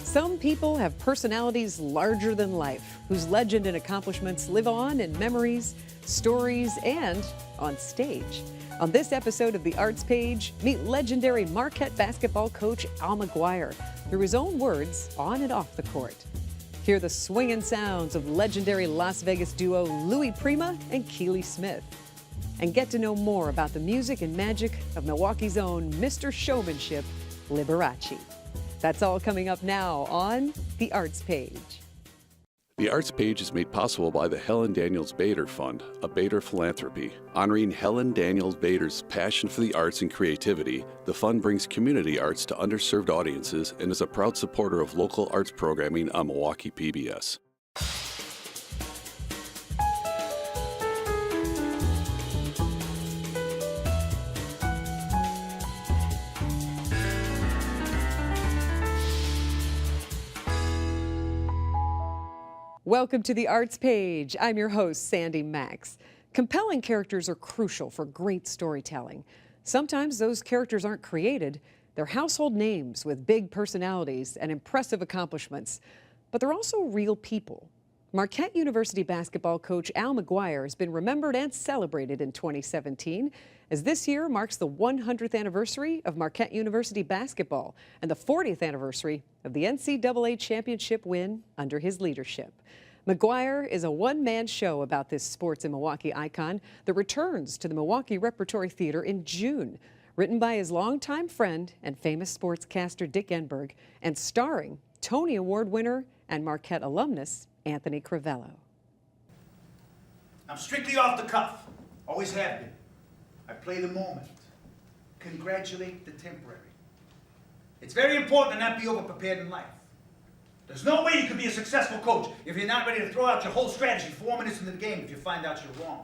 Some people have personalities larger than life, whose legend and accomplishments live on in memories, stories, and on stage. On this episode of The Arts Page, meet legendary Marquette basketball coach Al McGuire through his own words on and off the court. Hear the swinging sounds of legendary Las Vegas duo Louis Prima and Keely Smith. And get to know more about the music and magic of Milwaukee's own Mr. Showmanship, Liberace. That's all coming up now on The Arts Page. The Arts Page is made possible by the Helen Daniels Bader Fund, a Bader philanthropy. Honoring Helen Daniels Bader's passion for the arts and creativity, the fund brings community arts to underserved audiences and is a proud supporter of local arts programming on Milwaukee PBS. Welcome to The Arts Page. I'm your host, Sandy Maxx. Compelling characters are crucial for great storytelling. Sometimes those characters aren't created. They're household names with big personalities and impressive accomplishments. But they're also real people. Marquette University basketball coach Al McGuire has been remembered and celebrated in 2017, as this year marks the 100th anniversary of Marquette University basketball and the 40th anniversary of the NCAA championship win under his leadership. McGuire is a one-man show about this sports and Milwaukee icon that returns to the Milwaukee Repertory Theater in June, written by his longtime friend and famous sportscaster Dick Enberg, and starring Tony Award winner and Marquette alumnus Anthony Crivello. I'm strictly off the cuff, always have been. I play the moment, congratulate the temporary. It's very important to not be over-prepared in life. There's no way you can be a successful coach if you're not ready to throw out your whole strategy 4 minutes into the game if you find out you're wrong.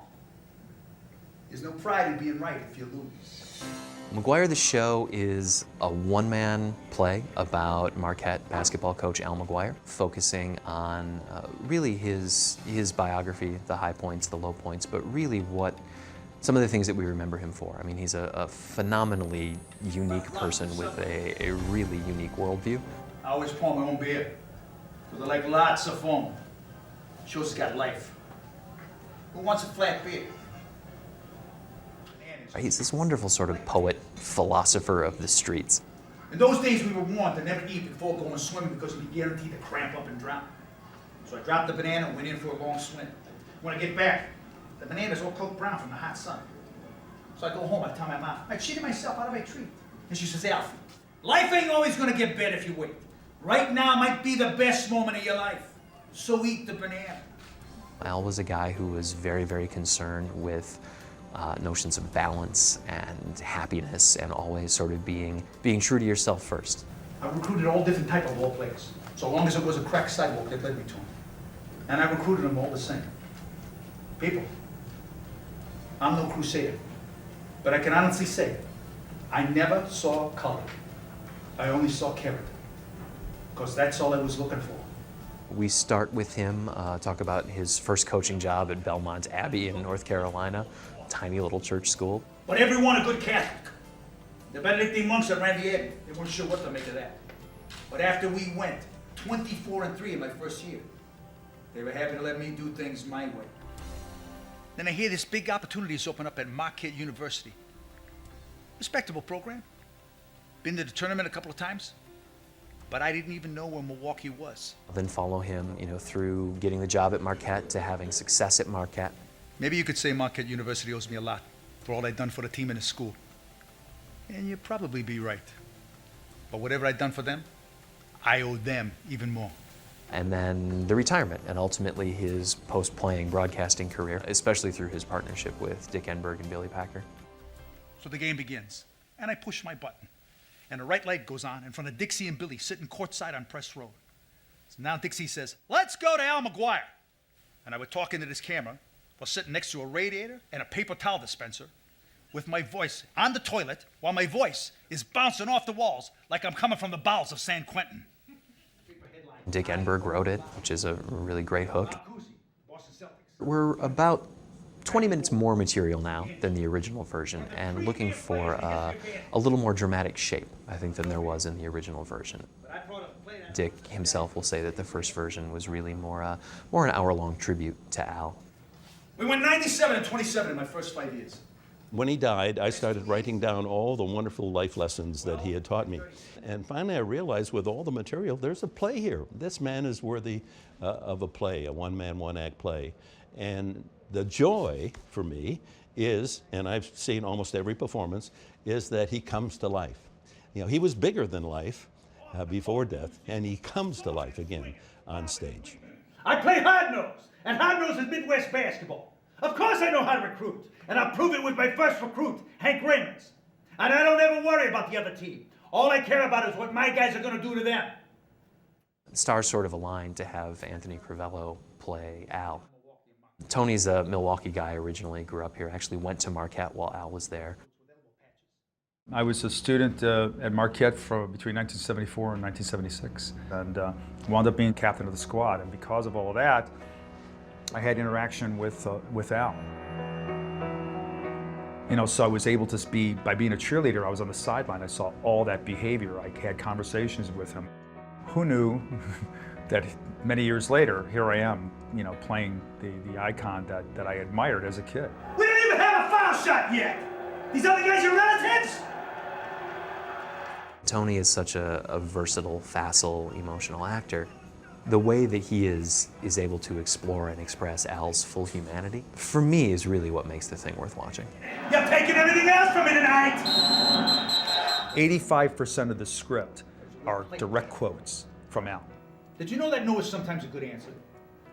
There's no pride in being right if you lose. McGuire the Show is a one-man play about Marquette basketball coach Al McGuire, focusing on really his biography, the high points, the low points, but really what some of the things that we remember him for. I mean, he's a phenomenally unique person with a really unique worldview. I always pour my own beer, because I like lots of foam. Shows it's got life. Who wants a flat beer? He's this wonderful sort of poet, philosopher of the streets. In those days, we were warned to never eat before going swimming because we'd be guaranteed to cramp up and drown. So I dropped the banana and went in for a long swim. When I get back, the banana's all cooked brown from the hot sun. So I go home, I tell my mom, I cheated myself out of my treat. And she says, Alfie, life ain't always gonna get better if you wait. Right now might be the best moment of your life. So eat the banana. Al was a guy who was very, very concerned with notions of balance and happiness, and always sort of being true to yourself first. I recruited all different type of ball players, so long as it was a cracked sidewalk that led me to them. And I recruited them all the same. People, I'm no crusader, but I can honestly say, I never saw color. I only saw character, because that's all I was looking for. We start with him, talk about his first coaching job at Belmont Abbey in North Carolina, tiny little church school. But everyone a good Catholic. The Benedictine monks that ran the Abbey, they weren't sure what to make of that. But after we went 24-3 in my first year, they were happy to let me do things my way. Then I hear this big opportunities open up at Marquette University. Respectable program. Been to the tournament a couple of times, but I didn't even know where Milwaukee was. Then follow him, through getting the job at Marquette to having success at Marquette. Maybe you could say Marquette University owes me a lot for all I've done for the team and the school. And you'd probably be right. But whatever I've done for them, I owe them even more. And then the retirement, and ultimately his post-playing broadcasting career, especially through his partnership with Dick Enberg and Billy Packer. So the game begins, and I push my button, and a right light goes on in front of Dixie and Billy sitting courtside on Press Road. So now Dixie says, let's go to Al McGuire. And I would talk into this camera while sitting next to a radiator and a paper towel dispenser with my voice on the toilet while my voice is bouncing off the walls like I'm coming from the bowels of San Quentin. Dick Enberg wrote it, which is a really great hook. We're about 20 minutes more material now than the original version, and looking for a little more dramatic shape, I think, than there was in the original version. Dick himself will say that the first version was really more an hour-long tribute to Al. We went 97 and 27 in my first 5 years. When he died, I started writing down all the wonderful life lessons that he had taught me. And finally I realized with all the material, there's a play here. This man is worthy of a play, a one-man, one-act play. And the joy for me is, and I've seen almost every performance, is that he comes to life. You know, he was bigger than life before death, and he comes to life again on stage. I play hard-nosed, and hard-nosed is Midwest basketball. Of course I know how to recruit, and I'll prove it with my first recruit, Hank Raymond's. And I don't ever worry about the other team. All I care about is what my guys are going to do to them. The stars sort of aligned to have Anthony Crivello play Al. Tony's a Milwaukee guy originally, grew up here, actually went to Marquette while Al was there. I was a student at Marquette between 1974 and 1976, and wound up being captain of the squad. And because of all of that, I had interaction with Al. You know, so I was able to be, by being a cheerleader, I was on the sideline. I saw all that behavior. I had conversations with him. Who knew that many years later, here I am, you know, playing the icon that I admired as a kid. We don't even have a foul shot yet! These other guys are relatives! Tony is such a versatile, facile, emotional actor. The way that he is able to explore and express Al's full humanity, for me, is really what makes the thing worth watching. You're taking everything else from me tonight! 85% of the script are direct quotes from Al. Did you know that no is sometimes a good answer?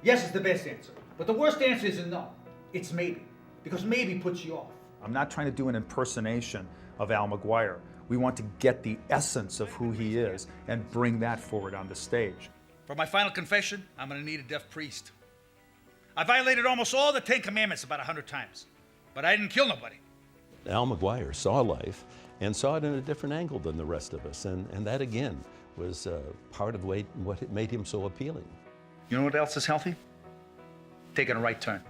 Yes is the best answer, but the worst answer isn't no. It's maybe, because maybe puts you off. I'm not trying to do an impersonation of Al McGuire. We want to get the essence of who he is and bring that forward on the stage. For my final confession, I'm gonna need a deaf priest. I violated almost all the 10 Commandments about 100 times, but I didn't kill nobody. Al McGuire saw life and saw it in a different angle than the rest of us, and that again was part of what made him so appealing. You know what else is healthy? Taking a right turn.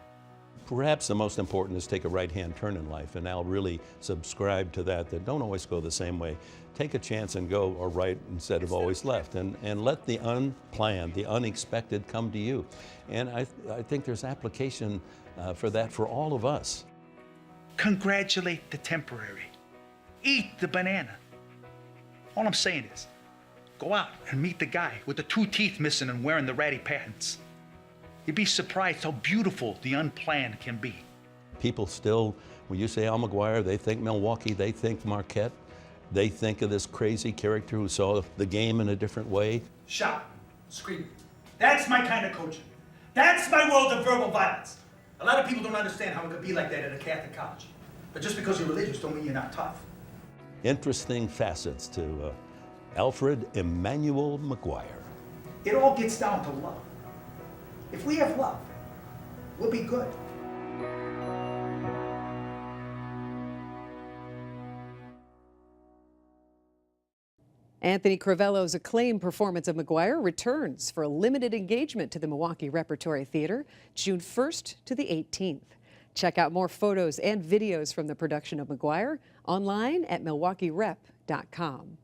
Perhaps the most important is take a right-hand turn in life, and Al really subscribed to that don't always go the same way. Take a chance and go or right instead of always left, and let the unplanned, the unexpected come to you. And I think there's application for that for all of us. Congratulate the temporary. Eat the banana. All I'm saying is, go out and meet the guy with the 2 teeth missing and wearing the ratty pants. You'd be surprised how beautiful the unplanned can be. People still, when you say Al McGuire, they think Milwaukee, they think Marquette, they think of this crazy character who saw the game in a different way. Shout, scream. That's my kind of coaching. That's my world of verbal violence. A lot of people don't understand how it could be like that at a Catholic college. But just because you're religious don't mean you're not tough. Interesting facets to Alfred Emmanuel McGuire. It all gets down to love. If we have love, we'll be good. Anthony Crivello's acclaimed performance of McGuire returns for a limited engagement to the Milwaukee Repertory Theater, June 1st to the 18th. Check out more photos and videos from the production of McGuire online at MilwaukeeRep.com.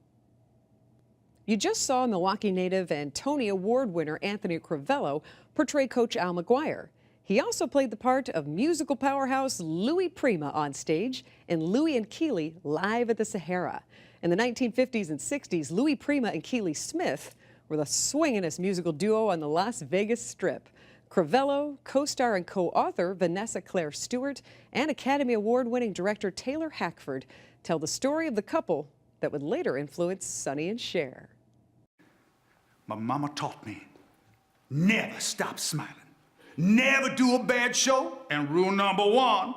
You just saw Milwaukee native and Tony Award winner Anthony Crivello portray Coach Al McGuire. He also played the part of musical powerhouse Louis Prima on stage in Louis and Keely Live at the Sahara. In the 1950s and 60s, Louis Prima and Keely Smith were the swingin'est musical duo on the Las Vegas Strip. Crivello, co-star and co-author Vanessa Claire Stewart, and Academy Award-winning director Taylor Hackford tell the story of the couple that would later influence Sonny and Cher. My mama taught me, never stop smiling. Never do a bad show. And rule number 1,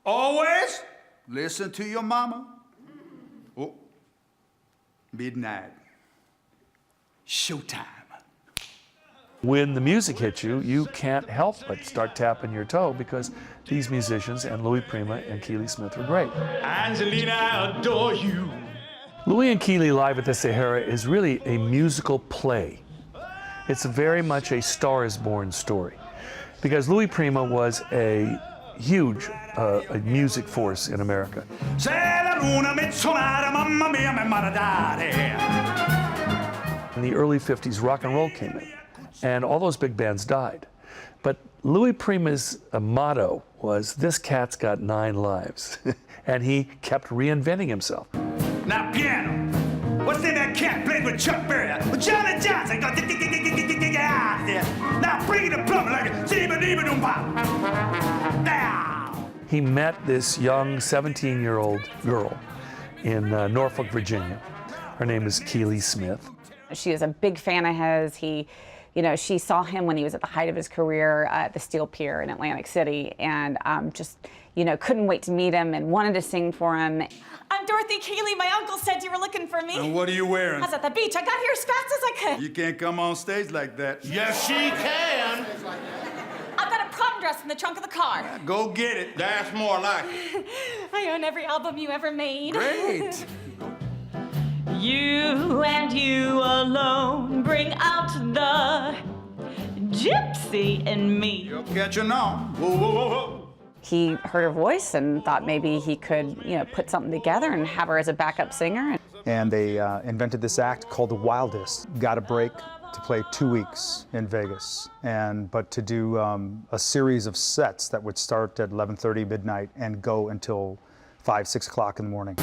always listen to your mama. Oh, midnight, showtime. When the music hits you, you can't help but start tapping your toe because these musicians and Louis Prima and Keely Smith were great. Angelina, I adore you. Louis and Keely Live at the Sahara is really a musical play. It's very much a Star is Born story because Louis Prima was a huge music force in America. In the early 50s, rock and roll came in, and all those big bands died. But Louis Prima's motto was, "This cat's got 9 lives," and he kept reinventing himself. Now piano. What's in that cat played with Chuck Berry? With Johnny Johnson. Go out there. Now bring it to plumber like a zebba-debba-doom-pop. Now. He met this young 17-year-old girl in Norfolk, Virginia. Her name is Keely Smith. She was a big fan of his. She saw him when he was at the height of his career at the Steel Pier in Atlantic City, and couldn't wait to meet him and wanted to sing for him. I'm Dorothy Keely. My uncle said you were looking for me. And what are you wearing? I was at the beach. I got here as fast as I could. You can't come on stage like that. Yes, she can. I've got a prom dress in the trunk of the car. Go get it. That's more like it. I own every album you ever made. Great. You and you alone bring out the gypsy in me. You're catching on. Whoa, whoa, whoa, whoa. He heard her voice and thought maybe he could, put something together and have her as a backup singer. And they invented this act called The Wildest. Got a break to play 2 weeks in Vegas, but to do a series of sets that would start at 11:30 midnight and go until 5, 6 o'clock in the morning.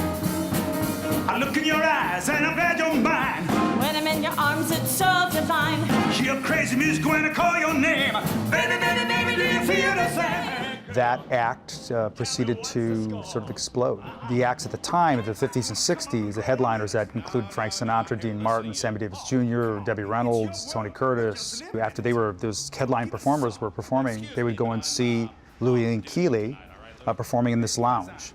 I look in your eyes and I'm glad you're mine. When I'm in your arms, it's so divine. Hear crazy music when I call your name. Baby, baby, baby, do you feel the same? That act proceeded to sort of explode. The acts at the time, in the 50s and 60s, the headliners that included Frank Sinatra, Dean Martin, Sammy Davis Jr., Debbie Reynolds, Tony Curtis. After those headline performers were performing, they would go and see Louis and Keely performing in this lounge.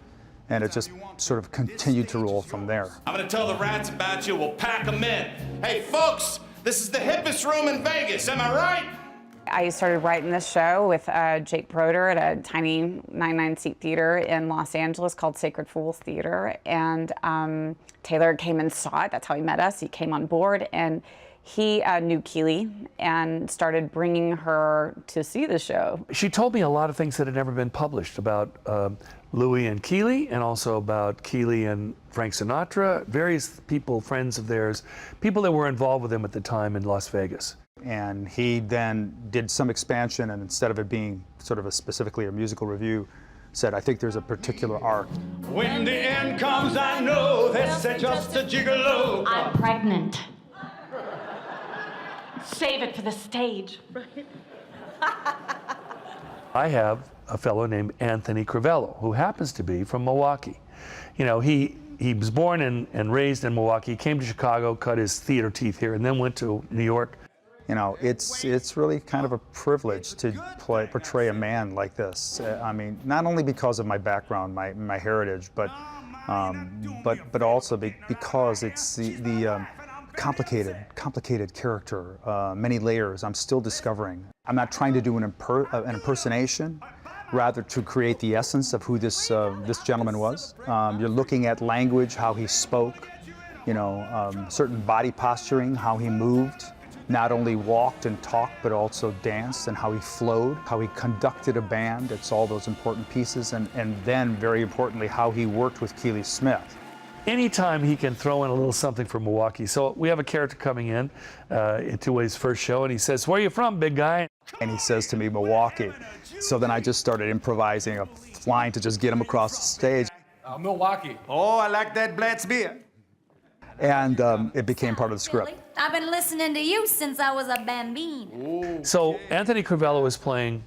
And it just sort of continued to roll from there. I'm gonna tell the rats about you. We'll pack them in. Hey, folks, this is the hippest room in Vegas. Am I right? I started writing this show with Jake Broder at a tiny 99-seat theater in Los Angeles called Sacred Fools Theater. And Taylor came and saw it. That's how he met us. He came on board, and he knew Keely and started bringing her to see the show. She told me a lot of things that had never been published about Louis and Keely, and also about Keely and Frank Sinatra, various people, friends of theirs, people that were involved with him at the time in Las Vegas. And he then did some expansion, and instead of it being sort of specifically a musical review, said, I think there's a particular arc. When the end comes, I know this ain't just a gigolo. I'm pregnant. Save it for the stage. I have a fellow named Anthony Crivello, who happens to be from Milwaukee. He was born and raised in Milwaukee. He came to Chicago, cut his theater teeth here, and then went to New York. It's really kind of a privilege to portray a man like this. I mean, not only because of my background, my heritage, but also because it's the complicated character, many layers I'm still discovering. I'm not trying to do an impersonation, rather to create the essence of who this gentleman was. You're looking at language, how he spoke, certain body posturing, how he moved. Not only walked and talked, but also danced, and how he flowed, how he conducted a band. It's all those important pieces, and then, very importantly, how he worked with Keely Smith. Anytime he can throw in a little something from Milwaukee. So we have a character coming in into his first show, and he says, "Where are you from, big guy?" And he says to me, "Milwaukee." So then I just started improvising a line to just get him across the stage. Milwaukee. Oh, I like that Blatz beer. And it became part of the script. I've been listening to you since I was a bambino. So Anthony Crivello is playing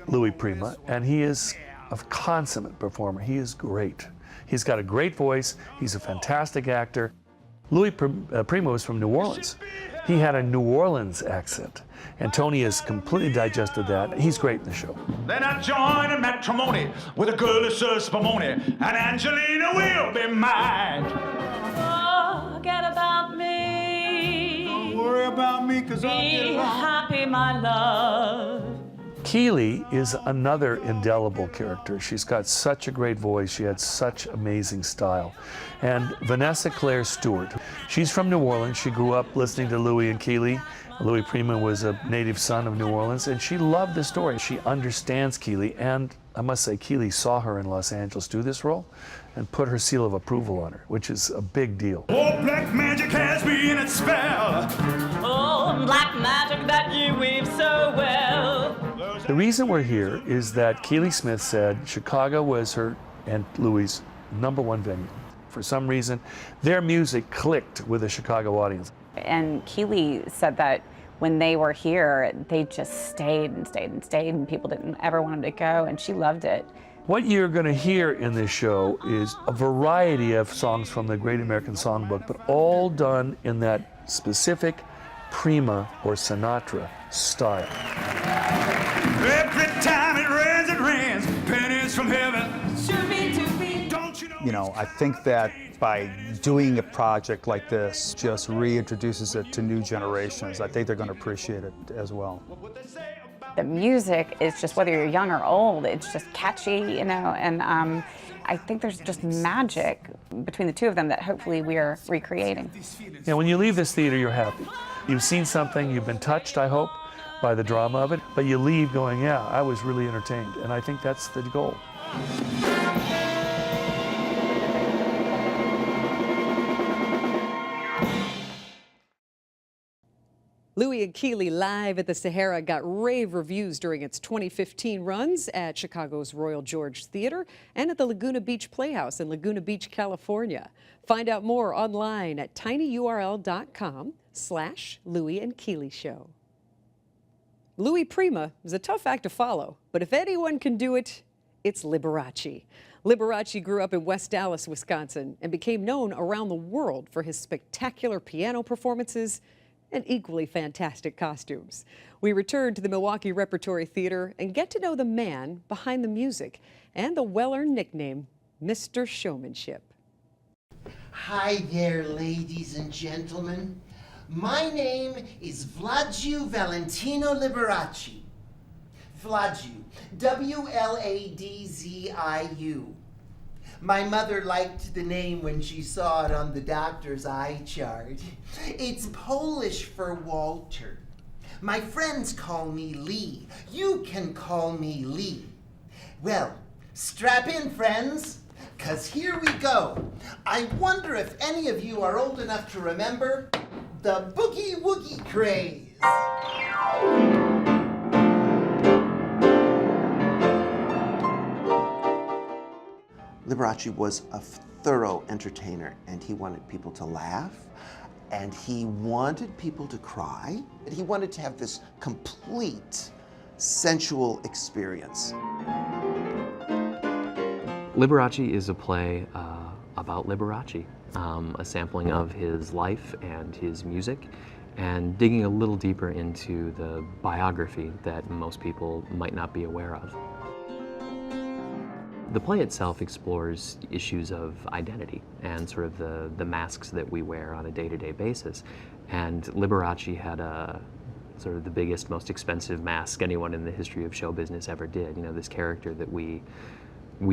Louis Prima, and he is a consummate performer. He is great. He's got a great voice. He's a fantastic actor. Louis Prima was from New Orleans. He had a New Orleans accent, and Tony has completely digested that. He's great in the show. Then I join in matrimony with a girl who serves spumoni, and Angelina will be mine. Forget about me. Don't worry about me, cause I'll get Be along. happy, my love. Keely is another indelible character. She's got such a great voice. She had such amazing style. And Vanessa Claire Stewart, she's from New Orleans. She grew up listening to Louis and Keely. Louis Prima was a native son of New Orleans, and she loved the story. She understands Keely and I must say, Keely saw her in Los Angeles do this role and put her seal of approval on her, which is a big deal. Oh, black magic has me in its spell. Oh, black magic that you weave so well. The reason we're here is that Keely Smith said Chicago was her and Louie's #1 venue. For some reason, their music clicked with the Chicago audience. And Keely said that when they were here, they just stayed and stayed and stayed, and people didn't ever want them to go, and she loved it. What you're going to hear in this show is a variety of songs from the Great American Songbook, but all done in that specific Prima or Sinatra style. Every time it rains, pennies from heaven. Don't you know? You know, I think that by doing a project like this just reintroduces it to new generations. I think they're going to appreciate it as well. The music is just, whether you're young or old, it's just catchy, you know, and I think there's just magic between the two of them that hopefully we're recreating. Yeah, when you leave this theater, you're happy. You've seen something, you've been touched, I hope, by the drama of it, but you leave going, yeah, I was really entertained, and I think that's the goal. Louie and Keely live at the Sahara got rave reviews during its 2015 runs at Chicago's Royal George Theater and at the Laguna Beach Playhouse in Laguna Beach, California. Find out more online at tinyurl.com/Louie and Keely Show. Louie Prima is a tough act to follow, but if anyone can do it, it's Liberace. Liberace grew up in West Dallas, Wisconsin, and became known around the world for his spectacular piano performances and equally fantastic costumes. We return to the Milwaukee Repertory Theater and get to know the man behind the music and the well-earned nickname, Mr. Showmanship. Hi there, ladies and gentlemen. My name is Vladziu Valentino Liberace. Vladziu, W-L-A-D-Z-I-U. My mother liked the name when she saw it on the doctor's eye chart. It's Polish for Walter. My friends call me Lee. You can call me Lee. Well, strap in, friends, 'cause here we go. I wonder if any of you are old enough to remember the boogie woogie craze. Liberace was a thorough entertainer, and he wanted people to laugh, and he wanted people to cry, and he wanted to have this complete sensual experience. Liberace is a play about Liberace, a sampling of his life and his music, and digging a little deeper into the biography that most people might not be aware of. The play itself explores issues of identity and sort of the masks that we wear on a day-to-day basis. And Liberace had sort of the biggest, most expensive mask anyone in the history of show business ever did. You know, this character that we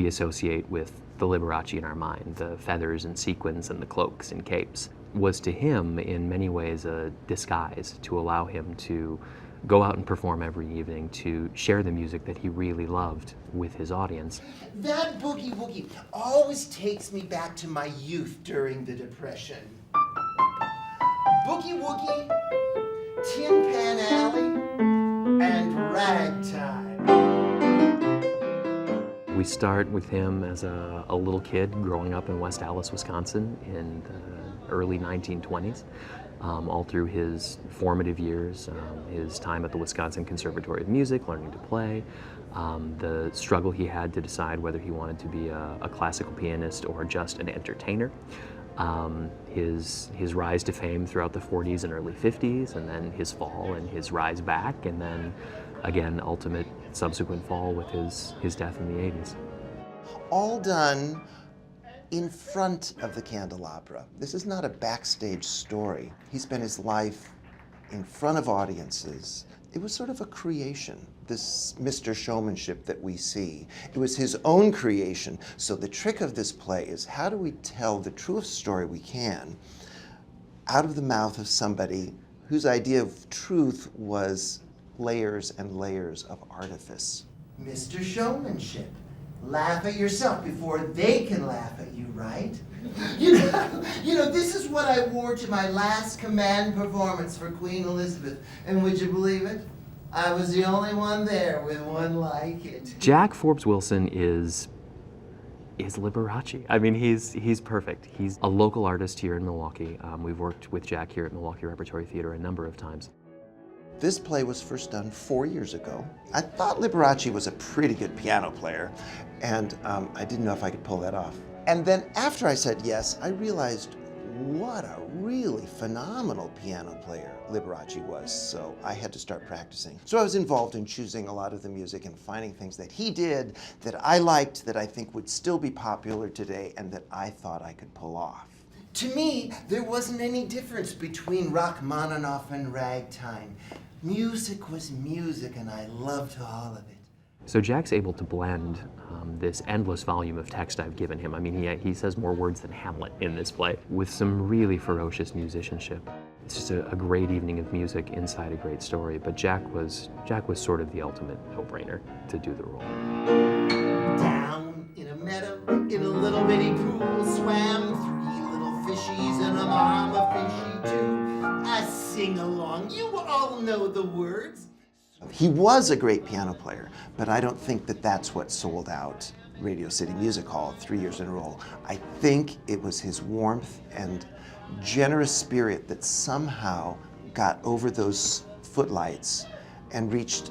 associate with the Liberace in our mind, the feathers and sequins and the cloaks and capes, was to him in many ways a disguise to allow him to go out and perform every evening, to share the music that he really loved with his audience. That boogie woogie always takes me back to my youth during the Depression. Boogie woogie, Tin Pan Alley, and ragtime. We start with him as a little kid growing up in West Dallas, Wisconsin in the early 1920s. All through his formative years, his time at the Wisconsin Conservatory of Music, learning to play, the struggle he had to decide whether he wanted to be a classical pianist or just an entertainer, his rise to fame throughout the 40s and early 50s, and then his fall and his rise back, and then again, ultimate subsequent fall with his death in the 80s. All done in front of the candelabra. This is not a backstage story. He spent his life in front of audiences. It was sort of a creation, this Mr. Showmanship that we see. It was his own creation. So the trick of this play is, how do we tell the truest story we can out of the mouth of somebody whose idea of truth was layers and layers of artifice? Mr. Showmanship. Laugh at yourself before they can laugh at you, right? You know, this is what I wore to my last command performance for Queen Elizabeth. And would you believe it? I was the only one there with one like it. Jack Forbes Wilson is Liberace. I mean, he's perfect. He's a local artist here in Milwaukee. We've worked with Jack here at Milwaukee Repertory Theater a number of times. This play was first done 4 years ago. I thought Liberace was a pretty good piano player, and I didn't know if I could pull that off. And then after I said yes, I realized what a really phenomenal piano player Liberace was, so I had to start practicing. So I was involved in choosing a lot of the music and finding things that he did that I liked, that I think would still be popular today, and that I thought I could pull off. To me, there wasn't any difference between Rachmaninoff and ragtime. Music was music, and I loved all of it. So Jack's able to blend this endless volume of text I've given him. I mean, he says more words than Hamlet in this play, with some really ferocious musicianship. It's just a great evening of music inside a great story, but Jack was sort of the ultimate no-brainer to do the role. Down in a meadow, in a little bitty pool, swam 3 little fishies and a mama fishy too. A sing-along, you all know the words. He was a great piano player, but I don't think that that's what sold out Radio City Music Hall 3 years in a row. I think it was his warmth and generous spirit that somehow got over those footlights and reached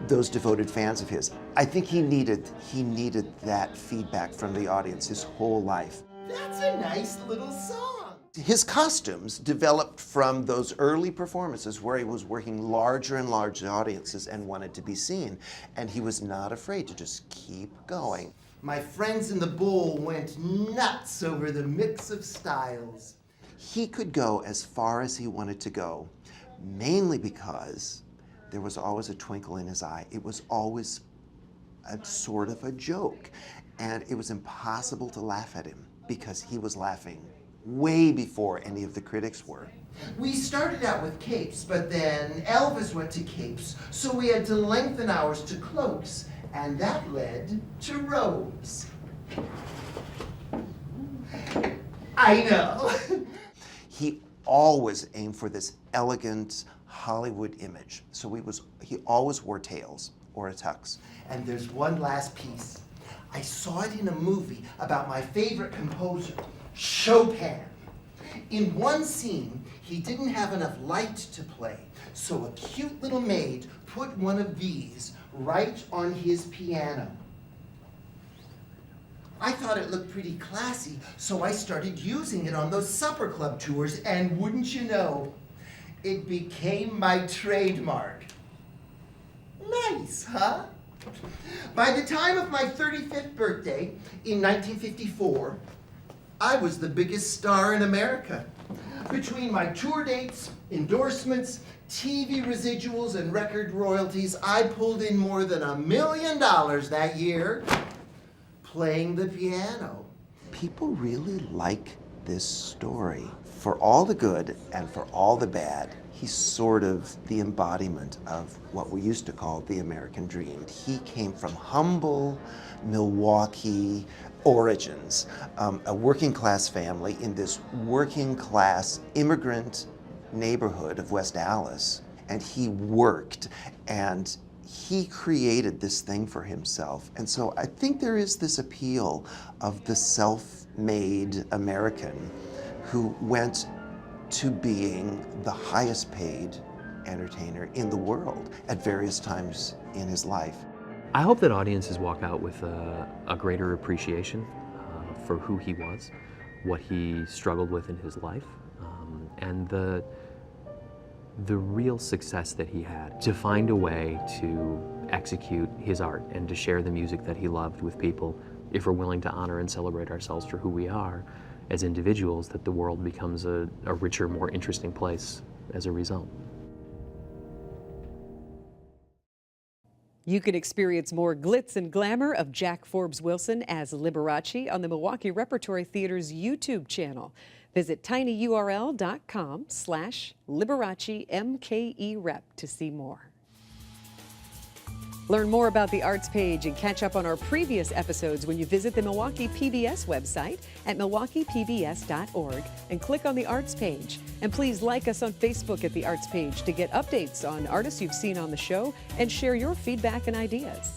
those devoted fans of his. I think he needed that feedback from the audience his whole life. That's a nice little song. His costumes developed from those early performances where he was working larger and larger audiences and wanted to be seen. And he was not afraid to just keep going. My friends in the bowl went nuts over the mix of styles. He could go as far as he wanted to go, mainly because there was always a twinkle in his eye. It was always a sort of a joke. And it was impossible to laugh at him because he was laughing way before any of the critics were. We started out with capes, but then Elvis went to capes, so we had to lengthen ours to cloaks, and that led to robes. I know. He always aimed for this elegant Hollywood image, so he always wore tails or a tux. And there's one last piece. I saw it in a movie about my favorite composer, Chopin. In one scene, he didn't have enough light to play, so a cute little maid put one of these right on his piano. I thought it looked pretty classy, so I started using it on those supper club tours, and wouldn't you know, it became my trademark. Nice, huh? By the time of my 35th birthday in 1954, I was the biggest star in America. Between my tour dates, endorsements, TV residuals, and record royalties, I pulled in more than $1 million that year playing the piano. People really like this story. For all the good and for all the bad, he's sort of the embodiment of what we used to call the American dream. He came from humble Milwaukee origins, a working class family in this working class immigrant neighborhood of West Dallas. And he worked and he created this thing for himself. And so I think there is this appeal of the self-made American who went to being the highest paid entertainer in the world at various times in his life. I hope that audiences walk out with a greater appreciation for who he was, what he struggled with in his life, and the real success that he had to find a way to execute his art and to share the music that he loved with people. If we're willing to honor and celebrate ourselves for who we are as individuals, that the world becomes a richer, more interesting place as a result. You can experience more glitz and glamour of Jack Forbes Wilson as Liberace on the Milwaukee Repertory Theater's YouTube channel. Visit tinyurl.com/LiberaceMKE Rep to see more. Learn more about the Arts Page and catch up on our previous episodes when you visit the Milwaukee PBS website at milwaukeepbs.org and click on the Arts Page. And please like us on Facebook at the Arts Page to get updates on artists you've seen on the show and share your feedback and ideas.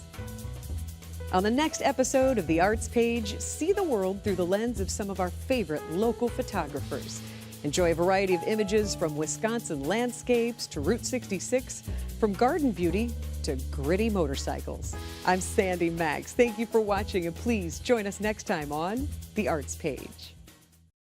On the next episode of the Arts Page, see the world through the lens of some of our favorite local photographers. Enjoy a variety of images from Wisconsin landscapes to Route 66, from garden beauty to gritty motorcycles. I'm Sandy Maxx. Thank you for watching, and please join us next time on The Arts Page.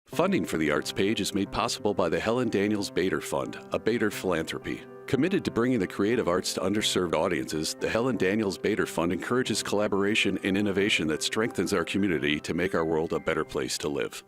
Funding for the Arts Page is made possible by the Helen Daniels Bader Fund, a Bader philanthropy. Committed to bringing the creative arts to underserved audiences, the Helen Daniels Bader Fund encourages collaboration and innovation that strengthens our community to make our world a better place to live.